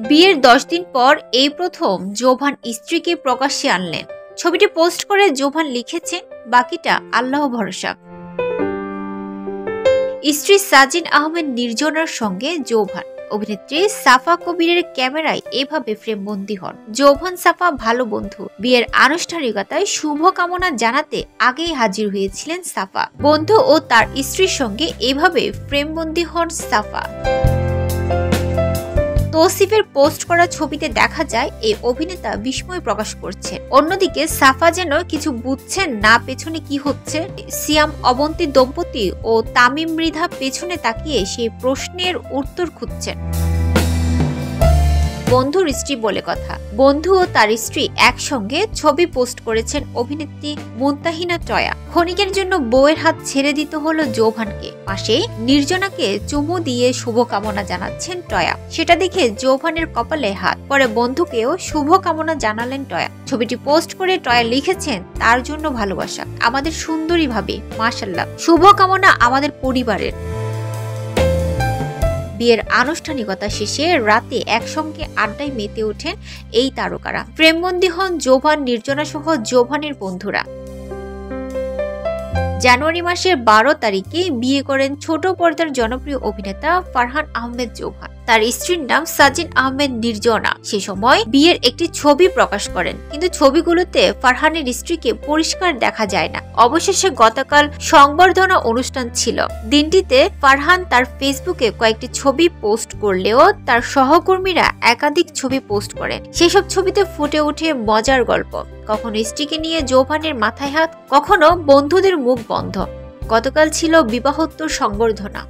বিয়ের 10 দিন পর এই প্রথম জোভান স্ত্রীকে প্রকাশ্যে আনলেন। ছবিটি পোস্ট করে জোভান লিখেছেন, বাকিটা আল্লাহ ভরসা। স্ত্রী সাজিন আহমেদ নির্জনার সঙ্গে জোভান। অভিনেত্রী সাফা কবিরের ক্যামেরায় এভাবে ফ্রেমবন্দি হন। জোভান সাফা ভালো বন্ধু। বিয়ের আনুষ্ঠানিকতায় শুভকামনা জানাতে আগেই হাজির হয়েছিলেন সাফা। বন্ধু ও তার স্ত্রীর সঙ্গে এভাবে ফ্রেমবন্দি হন সাফা। তৌসিফের পোস্ট করা ছবিতে দেখা যায় এই অভিনেতা বিস্ময় প্রকাশ করছেন। অন্যদিকে সাফা যেন কিছু বুঝছেন না পেছনে কি হচ্ছে। সিয়াম অবন্তী দম্পতি ও তামিম মৃধা পেছনে তাকিয়ে সেই প্রশ্নের উত্তর খুঁজছেন। বন্ধুর স্ত্রী বলে কথা। বন্ধু ও তার স্ত্রী একসঙ্গে ছবি পোস্ট করেছেন অভিনেত্রী মুনতাহিনা টয়া। ক্ষণিকের জন্য বউয়ের হাত ছেড়ে দিতে হলো জোভানকে। পাশে নির্জনাকে চুমু দিয়ে শুভকামনা জানাচ্ছেন টয়া। সেটা দেখে জোভানের কপালে হাত। পরে বন্ধুকেও শুভকামনা জানালেন টয়া। ছবিটি পোস্ট করে টয়া লিখেছেন, তার জন্য ভালোবাসা, আমাদের সুন্দরী ভাবে, মাশাআল্লাহ, শুভকামনা আমাদের পরিবারের। বিয়ের আনুষ্ঠানিকতা শেষে রাতে একসঙ্গে আড্ডায় মেতে ওঠেন এই তারকারা। প্রেমবন্দী হন জোভান, নির্জনা সহ জোভানের বন্ধুরা। জানুয়ারি মাসের 12 তারিখে বিয়ে করেন ছোট পর্দার জনপ্রিয় অভিনেতা ফারহান আহমেদ জোভান। তার স্ত্রীর নাম সাজিন আহমেদ নির্জনা। সে সময় বিয়ের একটি ছবি প্রকাশ করেন, কিন্তু ছবিগুলোতে ফারহানের স্ত্রীকে পরিষ্কার দেখা যায় না। অবশেষে গতকাল সংবর্ধনা অনুষ্ঠান ছিল। দিনটিতে ফারহান তার ফেসবুকে কয়েকটি ছবি পোস্ট করলেও তার সহকর্মীরা একাধিক ছবি পোস্ট করেন। সেসব ছবিতে ফুটে ওঠে মজার গল্প। কখনো স্ত্রীকে নিয়ে জোভানের মাথায় হাত, কখনো বন্ধুদের মুখ বন্ধ। গতকাল ছিল বিবাহোত্তর সংবর্ধনা।